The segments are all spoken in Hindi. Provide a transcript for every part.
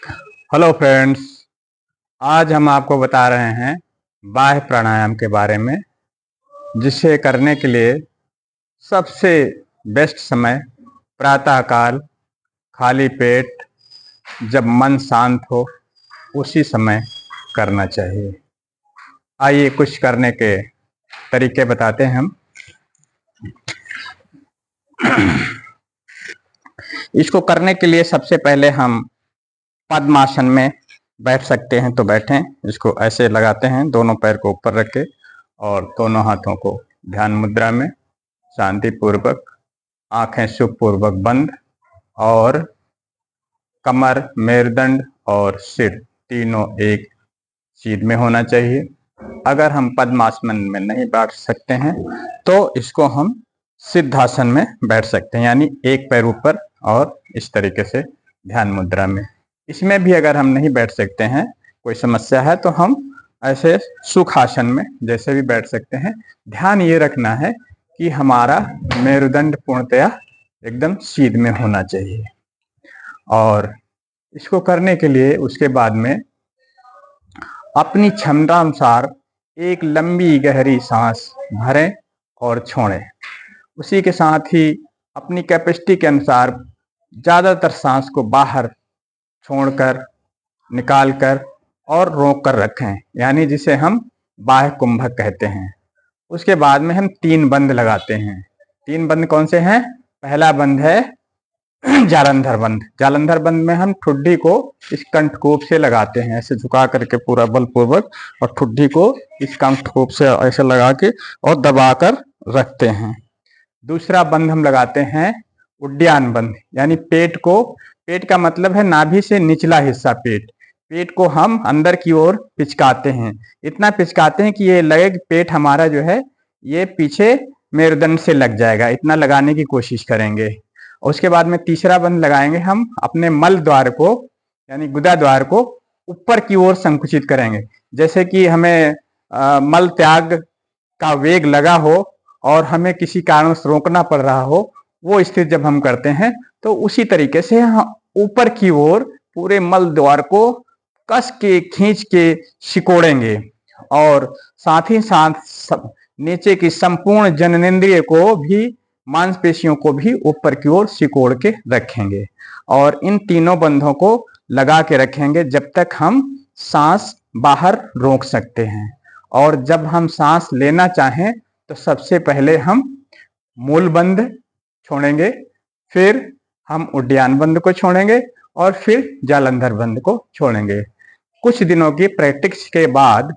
Hello friends. आज हम आपको बता रहे हैं बाह्य प्राणायाम के बारे में, जिसे करने के लिए सबसे बेस्ट समय प्रातःकाल, खाली पेट, जब मन शांत हो उसी समय करना चाहिए। आइए कुछ करने के तरीके बताते हैं हम। इसको करने के लिए सबसे पहले हम पद्मासन में बैठ सकते हैं तो बैठें। इसको ऐसे लगाते हैं, दोनों पैर को ऊपर रख के और दोनों हाथों को ध्यान मुद्रा में शांति पूर्वक, आंखें सुखपूर्वक बंद, और कमर, मेरुदंड और सिर तीनों एक सीध में होना चाहिए। अगर हम पद्मासन में नहीं बैठ सकते हैं तो इसको हम सिद्धासन में बैठ सकते हैं, यानी एक पैर ऊपर और इस तरीके से ध्यान मुद्रा में। इसमें भी अगर हम नहीं बैठ सकते हैं, कोई समस्या है, तो हम ऐसे सुखासन में जैसे भी बैठ सकते हैं। ध्यान ये रखना है कि हमारा मेरुदंड पूर्णतया एकदम सीध में होना चाहिए। और इसको करने के लिए उसके बाद में अपनी क्षमता अनुसार एक लंबी गहरी सांस भरें और छोड़ें। उसी के साथ ही अपनी कैपेसिटी के अनुसार ज़्यादातर सांस को बाहर छोड़कर, निकालकर और रोक कर रखें, यानी जिसे हम बाह्य कुंभक कहते हैं। उसके बाद में हम 3 बंद लगाते हैं। 3 बंद कौन से हैं? पहला बंद है जालंधर बंद। जालंधर बंद में हम ठुड्डी को इस कंठकोप से लगाते हैं, ऐसे झुका करके पूरा बलपूर्वक, और ठुड्डी को इस कंठकोप से ऐसे लगा के और दबाकर रखते हैं। दूसरा बंद हम लगाते हैं उड्डयन बंद, यानी पेट का मतलब है नाभि से निचला हिस्सा पेट को हम अंदर की ओर पिचकाते हैं। इतना पिचकाते हैं कि ये लगे कि पेट हमारा जो है ये पीछे मेरुदंड से लग जाएगा। इतना लगाने की कोशिश करेंगे। उसके बाद में तीसरा बंद लगाएंगे हम अपने मल द्वार को, यानी गुदा द्वार को ऊपर की ओर संकुचित करेंगे। जैसे कि हमें मल त्याग का वेग लगा हो और हमें किसी कारण से रोकना पड़ रहा हो, वो स्थिति जब हम करते हैं तो उसी तरीके से हम ऊपर की ओर पूरे मल द्वार को कस के खींच के सिकोड़ेंगे, और साथ ही साथ नीचे की संपूर्ण जननेंद्रिय को भी, मांसपेशियों को भी ऊपर की ओर सिकोड़ के रखेंगे। और इन तीनों बंधों को लगा के रखेंगे जब तक हम सांस बाहर रोक सकते हैं। और जब हम सांस लेना चाहें तो सबसे पहले हम मूल बंद छोड़ेंगे, फिर हम उड्डयन बंद को छोड़ेंगे और फिर जालंधर बंद को छोड़ेंगे। कुछ दिनों की प्रैक्टिस के बाद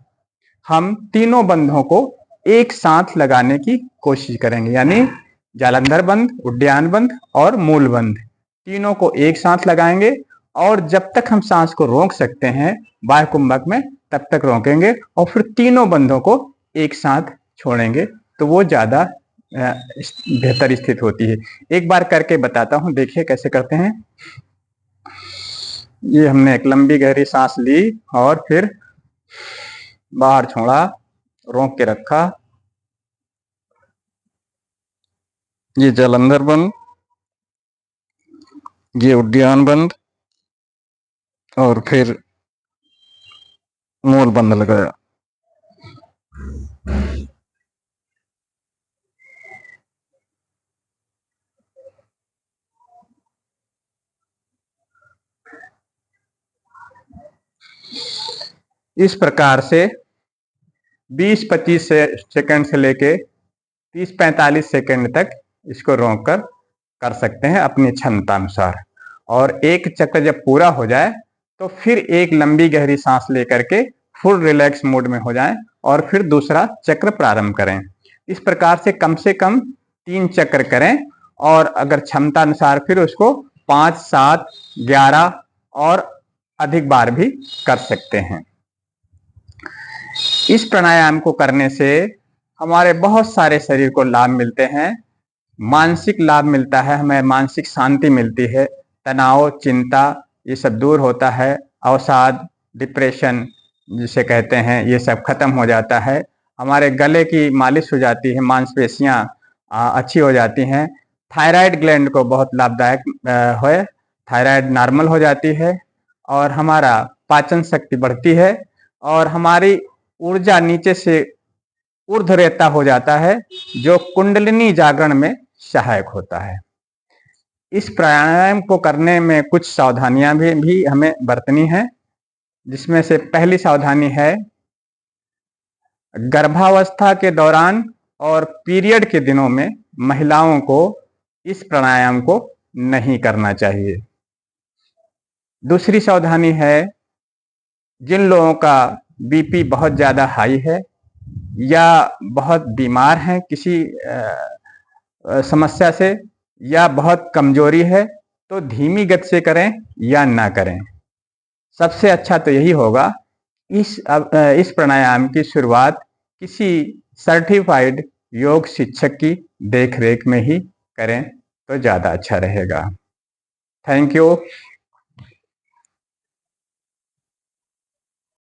हम तीनों बंधों को एक साथ लगाने की कोशिश करेंगे, यानी जालंधर बंद, उड्डयन बंद और मूल बंद तीनों को एक साथ लगाएंगे। और जब तक हम सांस को रोक सकते हैं बाह्य कुंभक में तब तक रोकेंगे, और फिर तीनों बंधों को एक साथ छोड़ेंगे, तो वो ज़्यादा बेहतर स्थिति होती है। एक बार करके बताता हूँ, देखिए कैसे करते हैं। ये हमने एक लंबी गहरी सांस ली और फिर बाहर छोड़ा, रोक के रखा। ये जालंधर बंद, ये उड्डयन बंद और फिर मूल बंद लगाया। इस प्रकार से 20-25 सेकंड से लेके 30-45 सेकंड तक इसको रोक कर कर सकते हैं अपनी क्षमता अनुसार। और एक चक्र जब पूरा हो जाए तो फिर एक लंबी गहरी सांस लेकर के फुल रिलैक्स मोड में हो जाएं और फिर दूसरा चक्र प्रारंभ करें। इस प्रकार से कम 3 चक्र करें, और अगर क्षमता अनुसार फिर उसको 5, 7, 11 और अधिक बार भी कर सकते हैं। इस प्राणायाम को करने से हमारे बहुत सारे शरीर को लाभ मिलते हैं। मानसिक लाभ मिलता है, हमें मानसिक शांति मिलती है, तनाव, चिंता ये सब दूर होता है, अवसाद, डिप्रेशन जिसे कहते हैं ये सब खत्म हो जाता है। हमारे गले की मालिश हो जाती है, मांसपेशियां अच्छी हो जाती हैं। थायराइड ग्लैंड को बहुत लाभदायक है, थायराइड नॉर्मल हो जाती है। और हमारा पाचन शक्ति बढ़ती है और हमारी ऊर्जा नीचे से ऊर्ध्वरेता हो जाता है, जो कुंडलिनी जागरण में सहायक होता है। इस प्राणायाम को करने में कुछ सावधानियां भी हमें बरतनी है, जिसमें से पहली सावधानी है गर्भावस्था के दौरान और पीरियड के दिनों में महिलाओं को इस प्राणायाम को नहीं करना चाहिए। दूसरी सावधानी है जिन लोगों का बीपी बहुत ज़्यादा हाई है या बहुत बीमार हैं किसी समस्या से या बहुत कमजोरी है, तो धीमी गति से करें या ना करें। सबसे अच्छा तो यही होगा इस प्राणायाम की शुरुआत किसी सर्टिफाइड योग शिक्षक की देखरेख में ही करें तो ज़्यादा अच्छा रहेगा। Thank you.